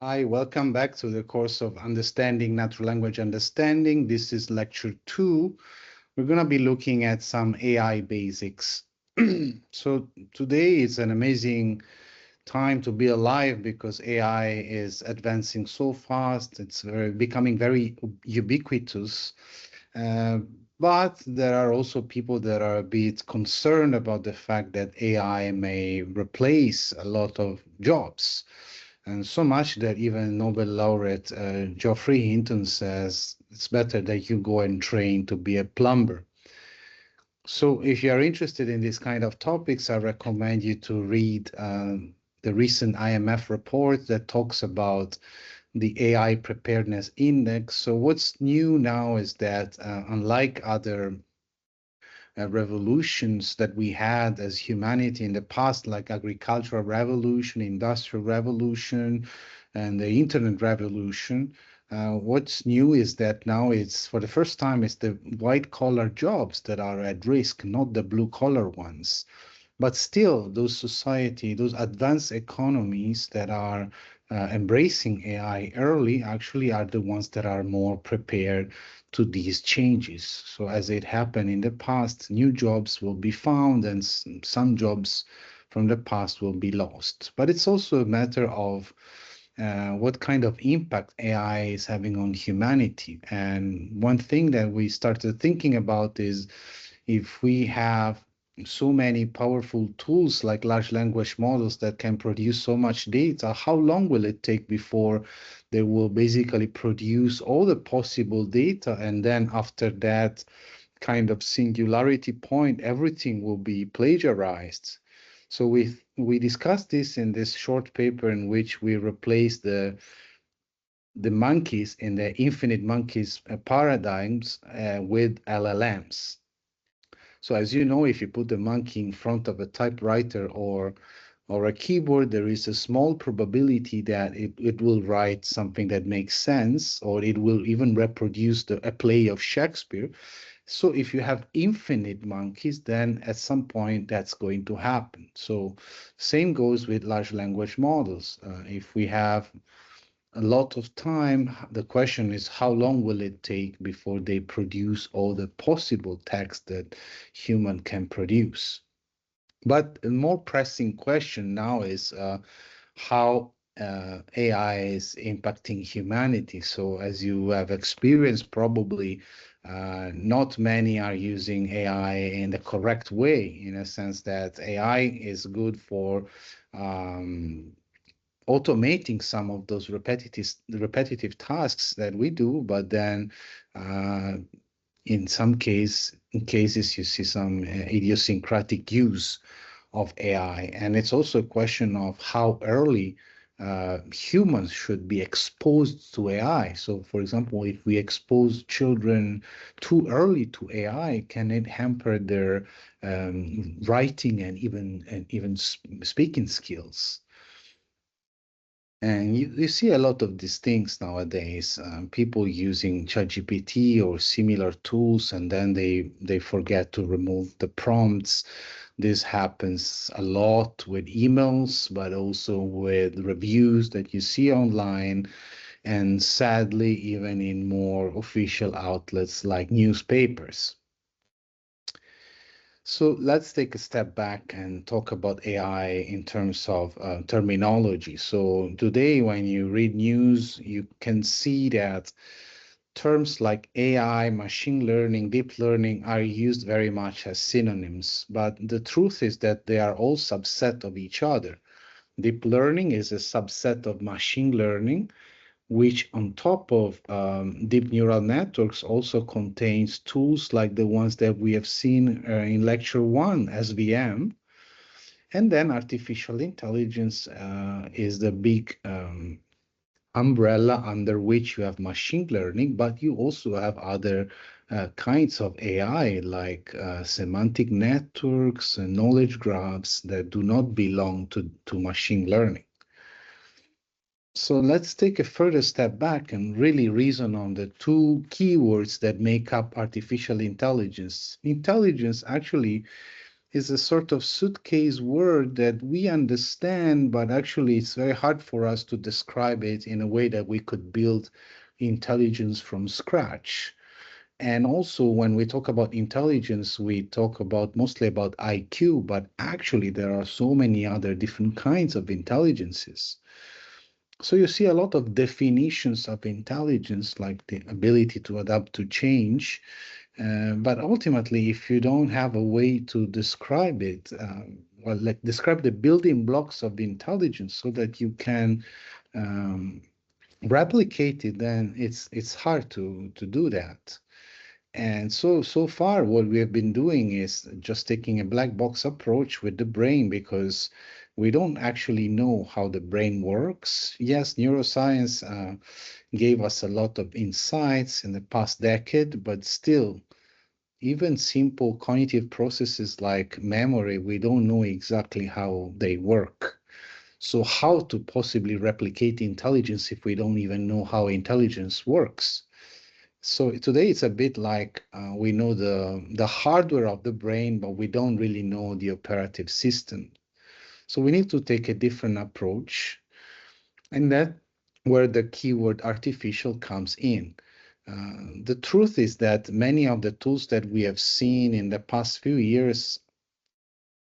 Hi, welcome back to the course of Understanding Natural Language Understanding. This is lecture 2. We're going to be looking at some AI basics. So today is an amazing time to be alive because AI is advancing so fast. It's becoming very ubiquitous. Uh, but there are also people that are a bit concerned about the fact that AI may replace a lot of jobs. And so much that even Nobel laureate Geoffrey Hinton says it's better that you go and train to be a plumber. So if you are interested in this kind of topics, I recommend you to read the recent IMF report that talks about the AI Preparedness Index. So what's new now is that unlike other revolutions that we had as humanity in the past, like agricultural revolution, industrial revolution, and the internet revolution. What's new is that now it's for the first time it's the white collar jobs that are at risk, not the blue collar ones. But still, those advanced economies that are embracing AI early actually are the ones that are more prepared to these changes. So as it happened in the past, new jobs will be found and some jobs from the past will be lost. But it's also a matter of what kind of impact AI is having on humanity. And one thing that we started thinking about is if we have so many powerful tools like large language models that can produce so much data, how long will it take before they will basically produce all the possible data? And then after that kind of singularity point, everything will be plagiarized. So we discussed this in this short paper in which we replaced the monkeys in the infinite monkeys paradigms with LLMs. So as you know, if you put the monkey in front of a typewriter or a keyboard, there is a small probability that it will write something that makes sense, or it will even reproduce a play of Shakespeare. So if you have infinite monkeys, then at some point that's going to happen. So same goes with large language models. If we have a lot of time, the question is how long will it take before they produce all the possible text that human can produce? But a more pressing question now is how AI is impacting humanity. So as you have experienced, probably not many are using AI in the correct way, in a sense that AI is good for automating some of those repetitive tasks that we do, but then in some cases you see some idiosyncratic use of AI. And it's also a question of how early humans should be exposed to AI. So, for example, if we expose children too early to AI, can it hamper their writing and even speaking skills? And you see a lot of these things nowadays, people using ChatGPT or similar tools, and then they forget to remove the prompts. This happens a lot with emails, but also with reviews that you see online, and sadly, even in more official outlets like newspapers. So let's take a step back and talk about AI in terms of terminology. So today, when you read news, you can see that terms like AI, machine learning, deep learning are used very much as synonyms. But the truth is that they are all subset of each other. Deep learning is a subset of machine learning, which on top of deep neural networks also contains tools like the ones that we have seen in lecture 1, SVM. And then artificial intelligence is the big umbrella under which you have machine learning, but you also have other kinds of AI like semantic networks and knowledge graphs that do not belong to machine learning. So let's take a further step back and really reason on the two keywords that make up artificial intelligence. Intelligence actually is a sort of suitcase word that we understand, but actually it's very hard for us to describe it in a way that we could build intelligence from scratch. And also, when we talk about intelligence, we talk about mostly about IQ, but actually there are so many other different kinds of intelligences. So you see a lot of definitions of intelligence, like the ability to adapt to change. But ultimately, if you don't have a way to describe it, well, like describe the building blocks of intelligence so that you can um, replicate it, then it's hard to do that. And so far, what we have been doing is just taking a black box approach with the brain because we don't actually know how the brain works. Yes, neuroscience gave us a lot of insights in the past decade, but still, even simple cognitive processes like memory, we don't know exactly how they work. So how to possibly replicate intelligence if we don't even know how intelligence works? So today it's a bit like we know the hardware of the brain, but we don't really know the operative system. So we need to take a different approach, and that where the keyword artificial comes in. The truth is that many of the tools that we have seen in the past few years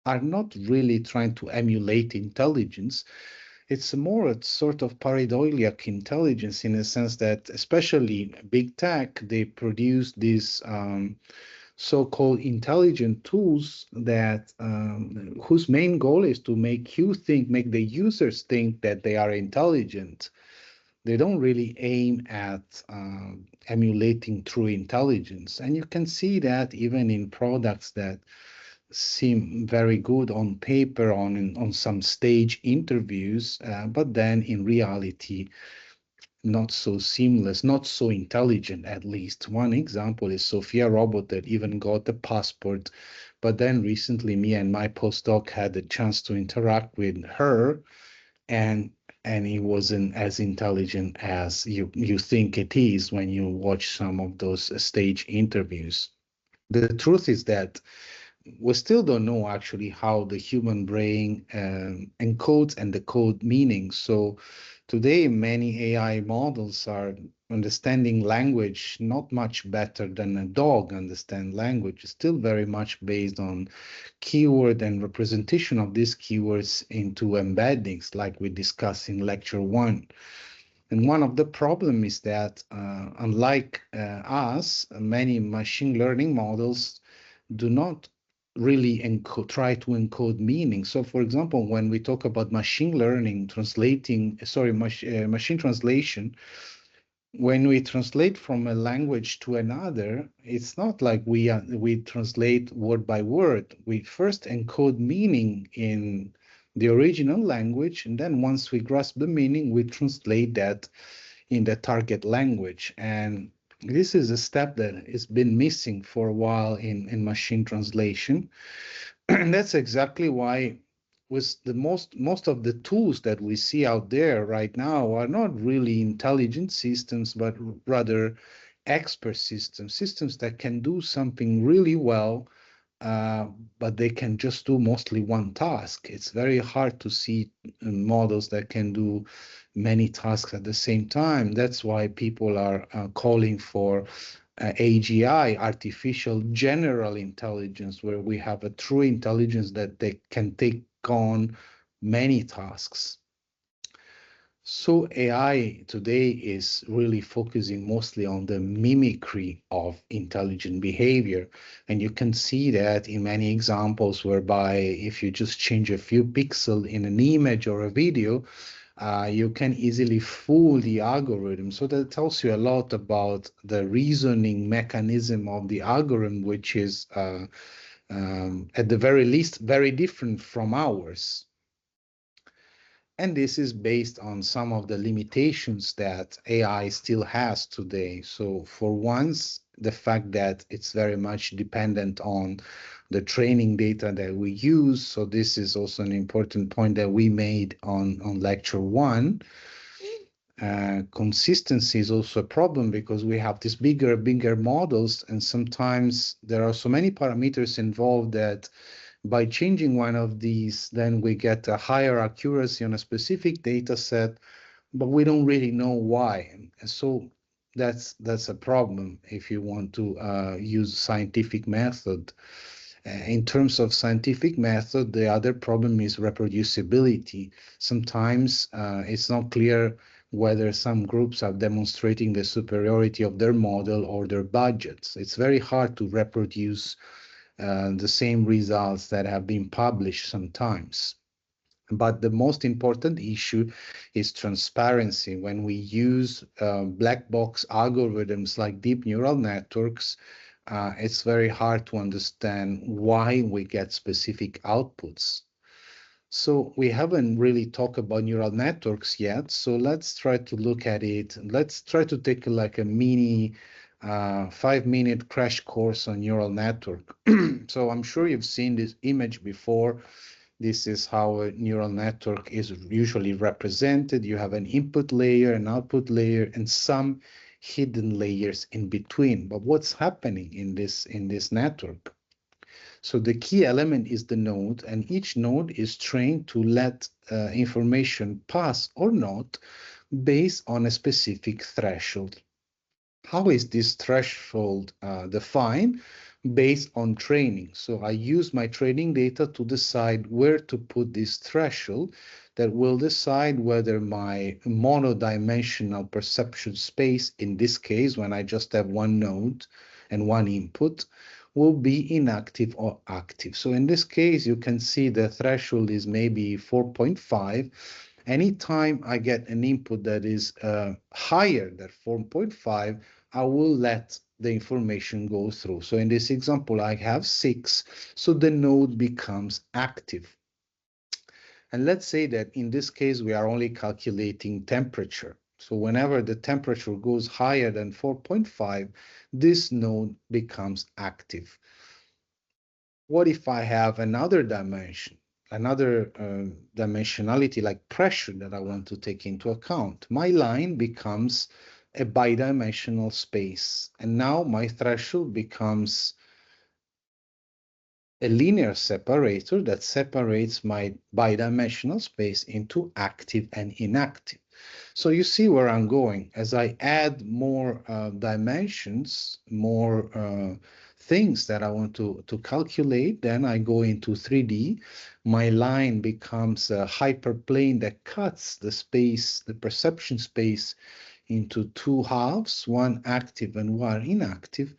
are not really trying to emulate intelligence. It's more a sort of pareidoiliac intelligence in a sense that, especially big tech, they produce these so-called intelligent tools that whose main goal is to make you think, make the users think that they are intelligent. They don't really aim at emulating true intelligence, and you can see that even in products that seem very good on paper, on some stage interviews, but then in reality, not so seamless, not so intelligent, at least. One example is Sophia Robot that even got the passport, but then recently me and my postdoc had the chance to interact with her, and it wasn't as intelligent as you think it is when you watch some of those stage interviews. The truth is that we still don't know actually how the human brain encodes and decode meaning. So today, many AI models are understanding language not much better than a dog understands language. It's still very much based on keyword and representation of these keywords into embeddings, like we discussed in lecture one. And one of the problems is that, unlike us, many machine learning models do not really try to encode meaning. So, for example, when we talk about machine learning, machine translation, when we translate from a language to another, it's not like we translate word by word. We first encode meaning in the original language, and then once we grasp the meaning, we translate that in the target language. And this is a step that has been missing for a while in machine translation. And that's exactly why with the most of the tools that we see out there right now are not really intelligent systems, but rather expert systems that can do something really well, uh, but they can just do mostly one task. It's very hard to see models that can do many tasks at the same time. That's why people are calling for AGI, artificial general intelligence, where we have a true intelligence that they can take on many tasks. So AI today is really focusing mostly on the mimicry of intelligent behavior. And you can see that in many examples whereby if you just change a few pixels in an image or a video, you can easily fool the algorithm. So that tells you a lot about the reasoning mechanism of the algorithm, which is at the very least very different from ours. And this is based on some of the limitations that AI still has today. So for once, the fact that it's very much dependent on the training data that we use. So this is also an important point that we made on lecture one. Consistency is also a problem because we have these bigger models, and sometimes there are so many parameters involved that By changing one of these, then we get a higher accuracy on a specific data set, but we don't really know why. And so that's a problem if you want to use scientific method. In terms of scientific method, the other problem is reproducibility. Sometimes it's not clear whether some groups are demonstrating the superiority of their model or their budgets. It's very hard to reproduce the same results that have been published sometimes. But the most important issue is transparency. When we use black box algorithms like deep neural networks, it's very hard to understand why we get specific outputs. So we haven't really talked about neural networks yet. So let's try to look at it. Let's try to take like a mini 5-minute crash course on neural network. So I'm sure you've seen this image before. This is how a neural network is usually represented. You have an input layer, an output layer, and some hidden layers in between. But what's happening in this network? So the key element is the node, and each node is trained to let information pass or not based on a specific threshold. How is this threshold defined? Based on training. So I use my training data to decide where to put this threshold that will decide whether my monodimensional perception space, in this case, when I just have one node and one input, will be inactive or active. So in this case, you can see the threshold is maybe 4.5. Anytime I get an input that is higher than 4.5, I will let the information go through. So in this example, I have 6, so the node becomes active. And let's say that in this case, we are only calculating temperature. So whenever the temperature goes higher than 4.5, this node becomes active. What if I have another dimension, another dimensionality like pressure that I want to take into account? My line becomes a bidimensional space. And now my threshold becomes a linear separator that separates my bidimensional space into active and inactive. So you see where I'm going. As I add more dimensions, more things that I want to calculate, then I go into 3D. My line becomes a hyperplane that cuts the space, the perception space, into two halves, one active and one inactive.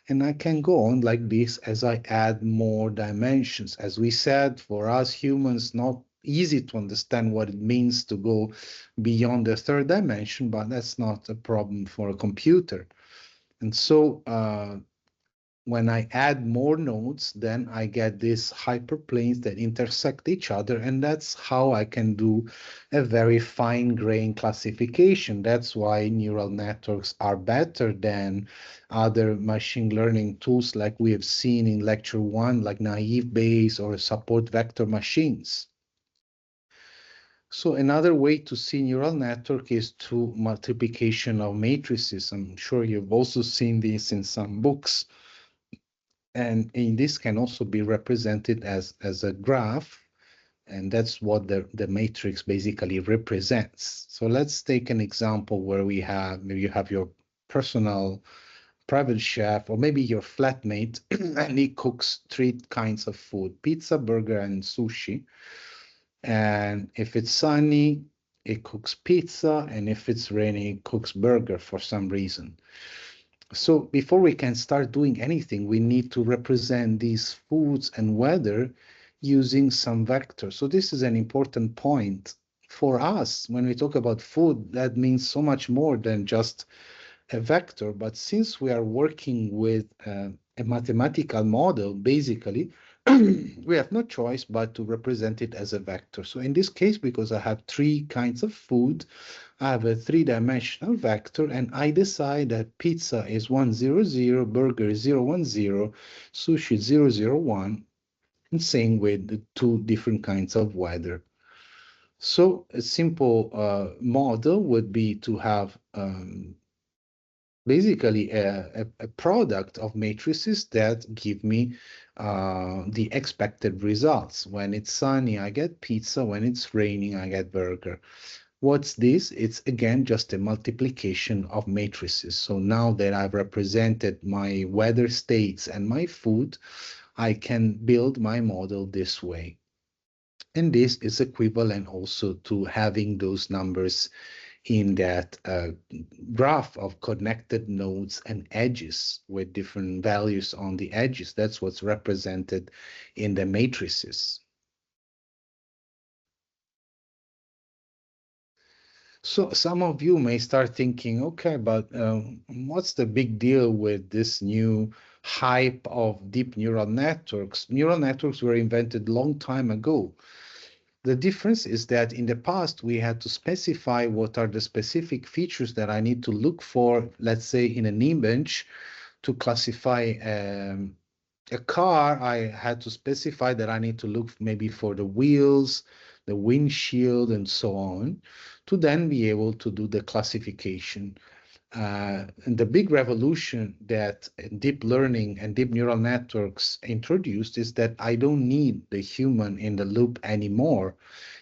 And I can go on like this as I add more dimensions. As we said, for us humans, not easy to understand what it means to go beyond the third dimension, but that's not a problem for a computer. And so when I add more nodes, then I get these hyperplanes that intersect each other, and that's how I can do a very fine-grained classification. That's why neural networks are better than other machine learning tools like we have seen in lecture 1, like naive Bayes or support vector machines. So another way to see neural network is through multiplication of matrices. I'm sure you've also seen this in some books. And in this can also be represented as a graph, and that's what the matrix basically represents. So let's take an example where we have, maybe you have your personal private chef, or maybe your flatmate, and he cooks 3 kinds of food: pizza, burger, and sushi. And if it's sunny, it cooks pizza, and if it's rainy, it cooks burger for some reason. So before we can start doing anything, we need to represent these foods and weather using some vector. So this is an important point for us. When we talk about food, that means so much more than just a vector. But since we are working with a mathematical model, basically, we have no choice but to represent it as a vector. So in this case, because I have 3 kinds of food, I have a 3-dimensional vector, and I decide that pizza is 1, 0, 0, burger is 0, 1, 0, sushi 0, 0, 1, and same with the 2 different kinds of weather. So a simple model would be to have basically a product of matrices that give me the expected results. When it's sunny, I get pizza. When it's raining, I get burger. What's this? It's again just a multiplication of matrices. So now that I've represented my weather states and my food, I can build my model this way. And this is equivalent also to having those numbers in that graph of connected nodes and edges with different values on the edges. That's what's represented in the matrices. So some of you may start thinking, okay, but what's the big deal with this new hype of deep neural networks? Neural networks were invented long time ago. The difference is that in the past, we had to specify what are the specific features that I need to look for, let's say in an image, to classify a car. I had to specify that I need to look maybe for the wheels, the windshield, and so on, to then be able to do the classification. And the big revolution that deep learning and deep neural networks introduced is that I don't need the human in the loop anymore.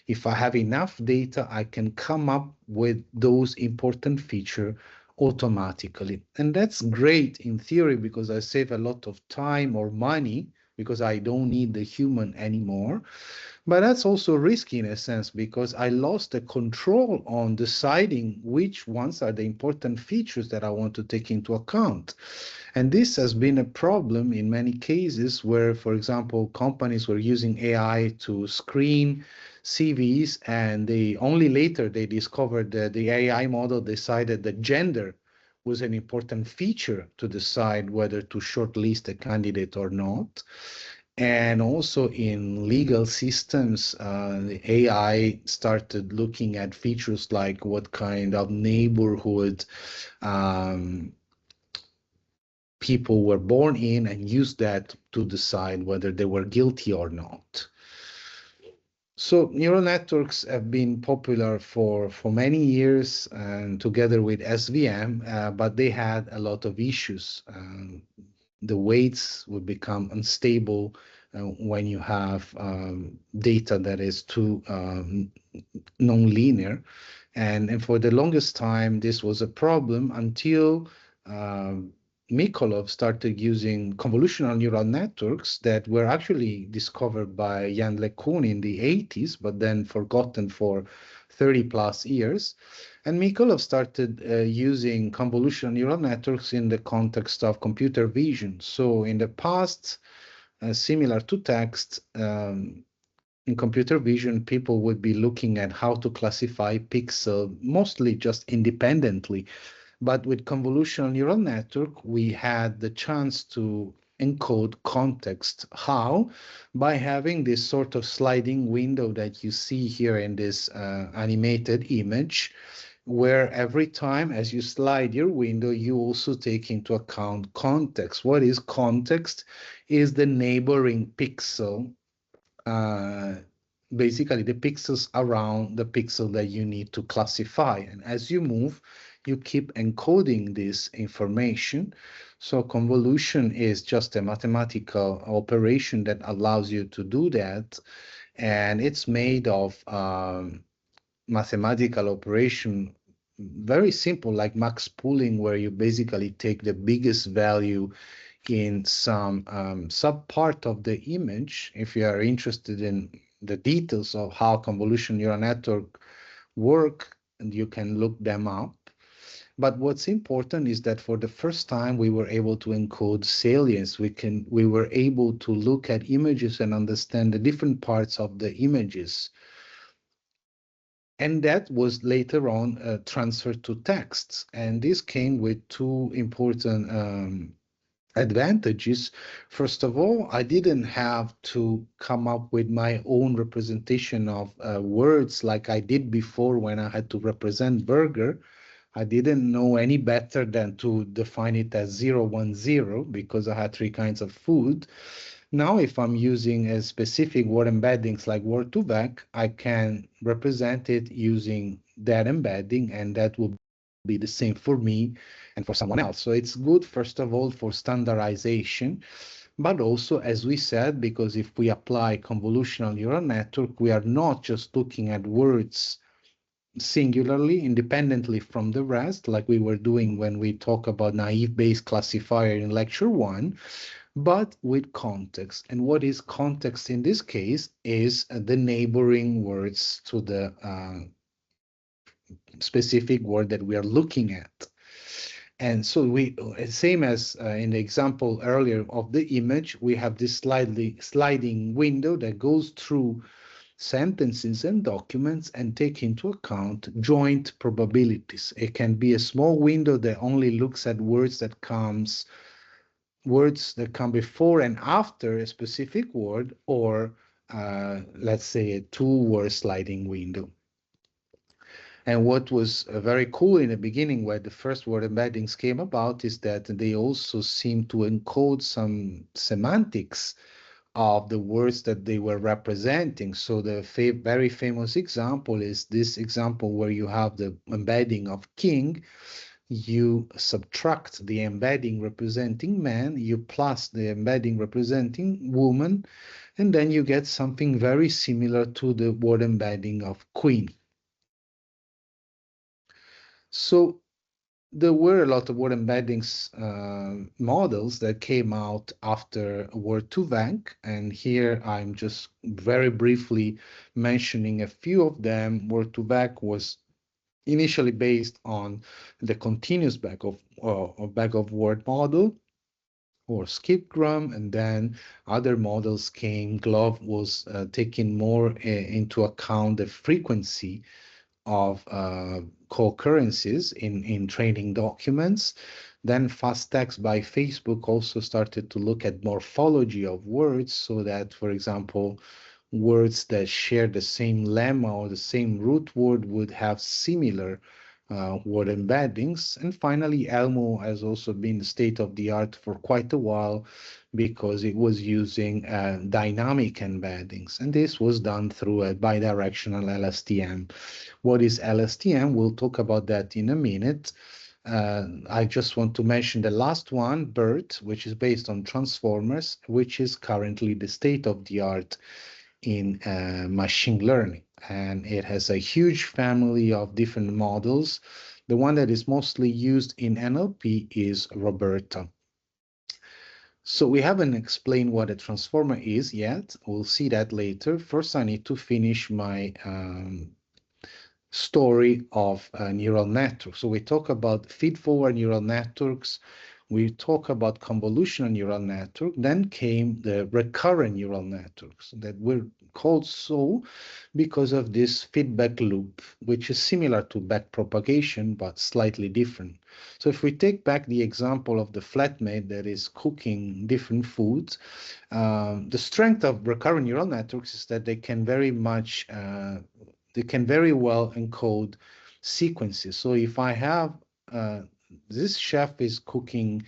If I have enough data, I can come up with those important features automatically. And that's great in theory because I save a lot of time or money because I don't need the human anymore. But that's also risky in a sense because I lost the control on deciding which ones are the important features that I want to take into account. And this has been a problem in many cases where, for example, companies were using AI to screen CVs, and they only later they discovered that the AI model decided that gender was an important feature to decide whether to shortlist a candidate or not. And also in legal systems, the AI started looking at features like what kind of neighborhood people were born in and used that to decide whether they were guilty or not. So neural networks have been popular for many years and together with SVM, but they had a lot of issues. The weights would become unstable when you have data that is too non-linear. And for the longest time, this was a problem until Mikolov started using convolutional neural networks that were actually discovered by Jan LeCun in the 80s, but then forgotten for 30 plus years. And Mikolov started using convolutional neural networks in the context of computer vision. So in the past, similar to text, in computer vision, people would be looking at how to classify pixel, mostly just independently. But with convolutional neural network, we had the chance to encode context. How? By having this sort of sliding window that you see here in this animated image, where every time as you slide your window, you also take into account context. What is context? Is the neighboring pixel, basically the pixels around the pixel that you need to classify. And as you move, you keep encoding this information. So convolution is just a mathematical operation that allows you to do that. And it's made of mathematical operation, very simple, like max pooling, where you basically take the biggest value in some subpart of the image. If you are interested in the details of how convolutional neural network work, and you can look them up. But what's important is that for the first time, we were able to encode salience. We were able to look at images and understand the different parts of the images. And that was later on transferred to texts. And this came with two important advantages. First of all, I didn't have to come up with my own representation of words like I did before when I had to represent burger. I didn't know any better than to define it as 0, 1, 0 because I had three kinds of food. Now, if I'm using a specific word embeddings like word2vec, I can represent it using that embedding, and that will be the same for me and for someone else. So it's good, first of all, for standardization. But also, as we said, because if we apply convolutional neural network, we are not just looking at words singularly, independently from the rest, like we were doing when we talk about naive Bayes classifier in lecture 1, but with context. And what is context in this case is the neighboring words to the specific word that we are looking at. And so we, same as in the example earlier of the image, we have this sliding window that goes through sentences and documents and take into account joint probabilities. It can be a small window that only looks at words that come before and after a specific word, or let's say a two-word sliding window. And what was very cool in the beginning, where the first word embeddings came about, is that they also seem to encode some semantics of the words that they were representing. So the very famous example is this example where you have the embedding of king, you subtract the embedding representing man, you plus the embedding representing woman, and then you get something very similar to the word embedding of queen. So there were a lot of word embeddings models that came out after Word2Vec, and here I'm just very briefly mentioning a few of them. Word2Vec was initially based on the continuous back of word model, or skipgram, and then other models came. Glove was taking more into account the frequency of co-occurrences in training documents. Then fast text by Facebook also started to look at morphology of words, so that, for example, words that share the same lemma or the same root word would have similar word embeddings. And finally, Elmo has also been the state of the art for quite a while, because it was using dynamic embeddings. And this was done through a bidirectional LSTM. What is LSTM? We'll talk about that in a minute. I just want to mention the last one, BERT, which is based on transformers, which is currently the state of the art in machine learning. And it has a huge family of different models. The one that is mostly used in NLP is Roberta. So we haven't explained what a transformer is yet. We'll see that later. First, I need to finish my story of neural networks. So we talk about feed-forward neural networks. We talk about convolutional neural network. Then came the recurrent neural networks that were called so because of this feedback loop, which is similar to backpropagation, but slightly different. So if we take back the example of the flatmate that is cooking different foods, the strength of recurrent neural networks is that they can very well encode sequences. So if I have this chef is cooking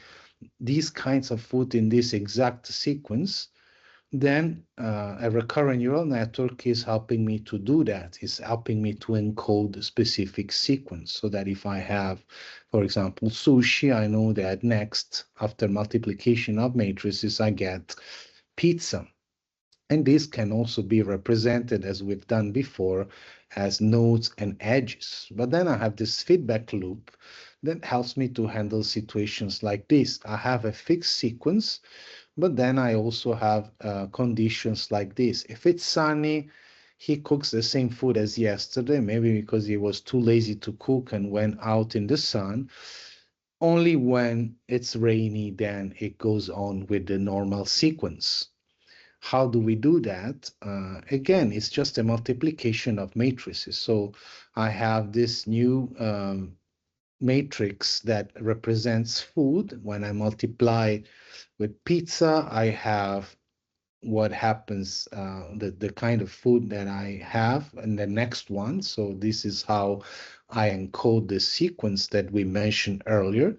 these kinds of food in this exact sequence, then a recurrent neural network is helping me to do that. It's helping me to encode a specific sequence, so that if I have, for example, sushi, I know that next, after multiplication of matrices, I get pizza. And this can also be represented, as we've done before, as nodes and edges. But then I have this feedback loop that helps me to handle situations like this. I have a fixed sequence, but then I also have conditions like this. If it's sunny, he cooks the same food as yesterday, maybe because he was too lazy to cook and went out in the sun. Only when it's rainy, then it goes on with the normal sequence. How do we do that? Again, it's just a multiplication of matrices. So I have this new matrix that represents food. When I multiply with pizza, I have what happens, the kind of food that I have in the next one. So this is how I encode the sequence that we mentioned earlier.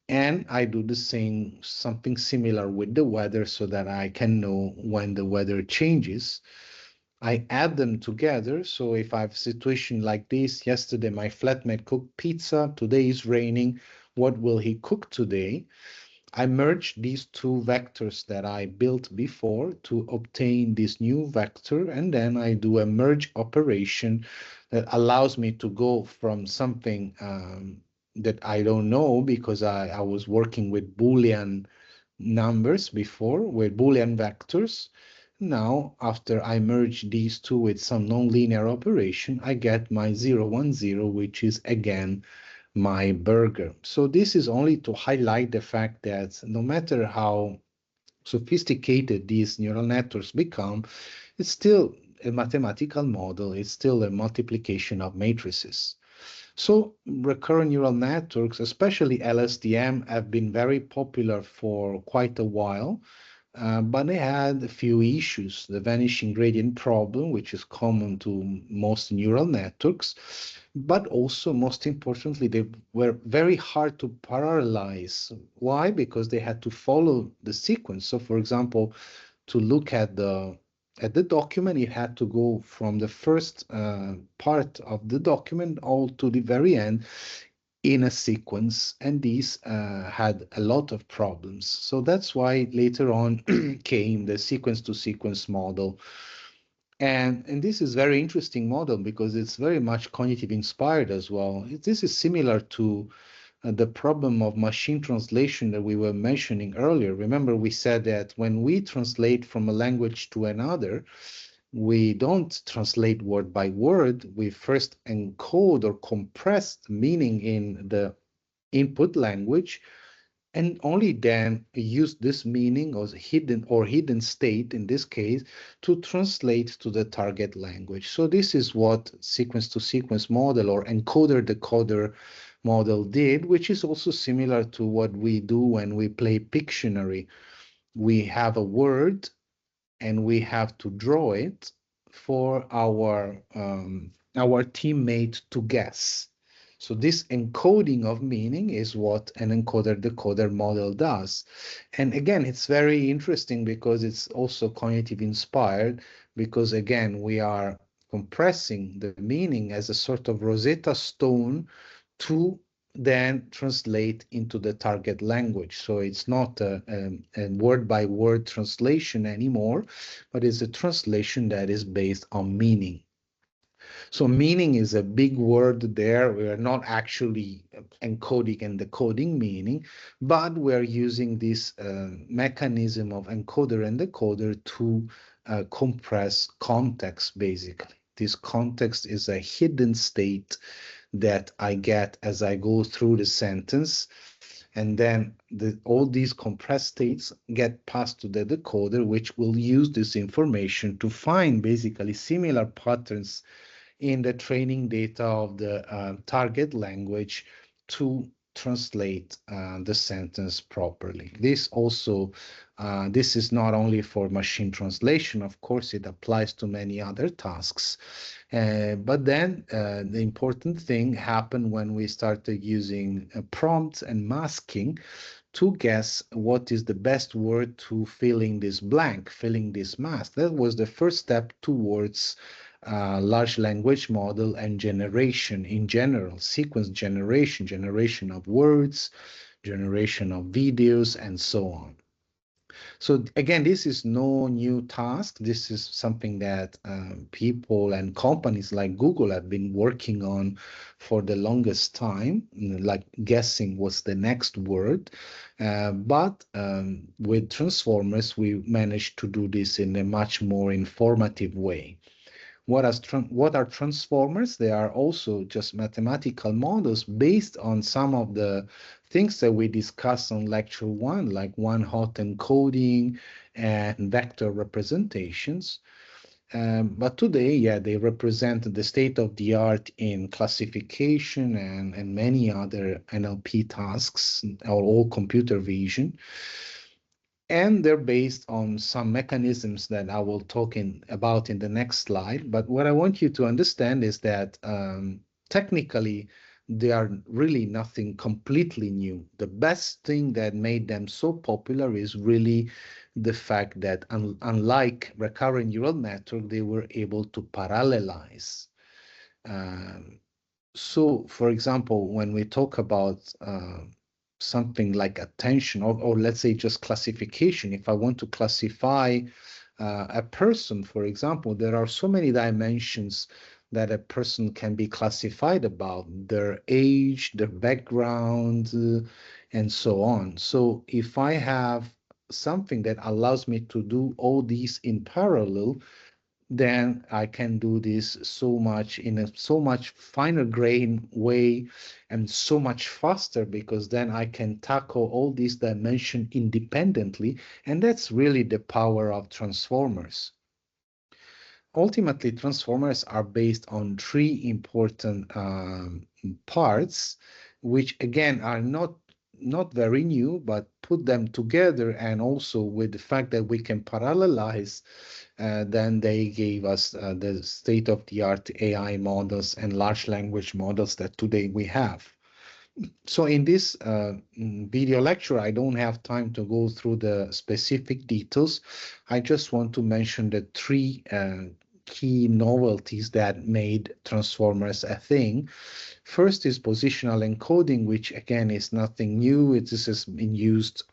And I do the same, something similar with the weather, so that I can know when the weather changes. I add them together. So if I have a situation like this, yesterday my flatmate cooked pizza, today is raining, what will he cook today? I merge these two vectors that I built before to obtain this new vector, and then I do a merge operation that allows me to go from something that I don't know, because I was working with Boolean numbers before, with Boolean vectors. Now, after I merge these two with some nonlinear operation, I get my 0, 1, 0, which is again my burger. So this is only to highlight the fact that no matter how sophisticated these neural networks become, it's still a mathematical model, it's still a multiplication of matrices. So recurrent neural networks, especially LSTM, have been very popular for quite a while. But they had a few issues. The vanishing gradient problem, which is common to most neural networks, but also, most importantly, they were very hard to parallelize. Why? Because they had to follow the sequence. So, for example, to look at the document, it had to go from the first part of the document all to the very end in a sequence, and these had a lot of problems. So that's why later on came the sequence to sequence model. And this is very interesting model because it's very much cognitive inspired as well. This is similar to the problem of machine translation that we were mentioning earlier. Remember, we said that when we translate from a language to another, we don't translate word by word. We first encode or compress the meaning in the input language, and only then use this meaning or hidden state in this case to translate to the target language. So this is what sequence to sequence model or encoder decoder model did, which is also similar to what we do when we play Pictionary. We have a word and we have to draw it for our teammate to guess. So this encoding of meaning is what an encoder-decoder model does. And again, it's very interesting because it's also cognitive inspired, because again, we are compressing the meaning as a sort of Rosetta Stone to then translate into the target language. So it's not a word-by-word translation anymore, but it's a translation that is based on meaning. So meaning is a big word there. We are not actually encoding and decoding meaning, but we're using this mechanism of encoder and decoder to compress context, basically. This context is a hidden state that I get as I go through the sentence. And then all these compressed states get passed to the decoder, which will use this information to find basically similar patterns in the training data of the target language to translate the sentence properly. This is not only for machine translation, of course, it applies to many other tasks. But then the important thing happened when we started using prompts and masking to guess what is the best word to fill in this blank, filling this mask. That was the first step towards large language model and generation in general, sequence generation, generation of words, generation of videos, and so on. So again, this is no new task. This is something that people and companies like Google have been working on for the longest time, like guessing what's the next word. But with transformers, we managed to do this in a much more informative way. What are transformers? They are also just mathematical models based on some of the things that we discussed on lecture 1, like one-hot encoding and vector representations. But today, yeah, they represent the state of the art in classification and many other NLP tasks, or all computer vision. And they're based on some mechanisms that I will talk about in the next slide. But what I want you to understand is that technically, they are really nothing completely new. The best thing that made them so popular is really the fact that unlike recurrent neural network, they were able to parallelize. So, for example, when we talk about something like attention, or let's say just classification. If I want to classify a person, for example, there are so many dimensions that a person can be classified about: their age, their background, and so on. So if I have something that allows me to do all these in parallel, then I can do this so much in a so much finer grain way and so much faster, because then I can tackle all these dimensions independently. And that's really the power of transformers. Ultimately, transformers are based on three important parts, which again are not very new, but put them together, and also with the fact that we can parallelize, then they gave us the state-of-the-art AI models and large language models that today we have. So in this video lecture, I don't have time to go through the specific details. I just want to mention the three key novelties that made transformers a thing. First is positional encoding, which again is nothing new. This has been used,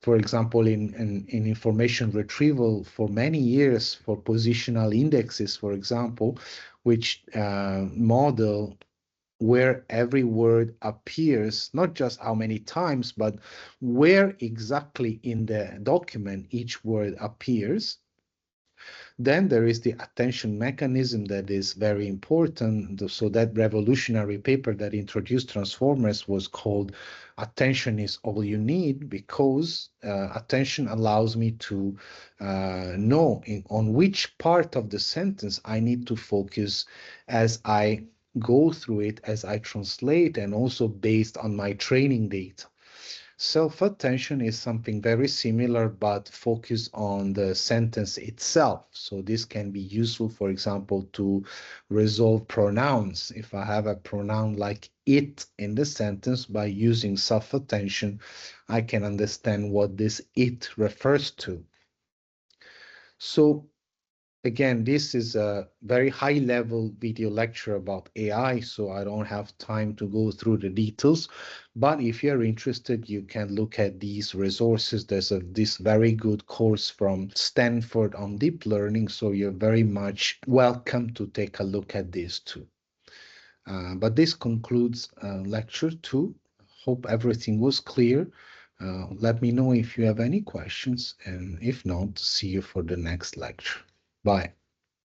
for example, in information retrieval for many years for positional indexes, for example, which model where every word appears, not just how many times, but where exactly in the document each word appears. Then there is the attention mechanism that is very important. So that revolutionary paper that introduced transformers was called "Attention is All You Need," because attention allows me to know on which part of the sentence I need to focus as I go through it, as I translate, and also based on my training data. Self-attention is something very similar, but focus on the sentence itself. So this can be useful, for example, to resolve pronouns. If I have a pronoun like it in the sentence, by using self-attention, I can understand what this it refers to. So again, this is a very high-level video lecture about AI, so I don't have time to go through the details. But if you're interested, you can look at these resources. There's this very good course from Stanford on deep learning, so you're very much welcome to take a look at this too. But this concludes lecture 2. Hope everything was clear. Let me know if you have any questions, and if not, see you for the next lecture. Bye.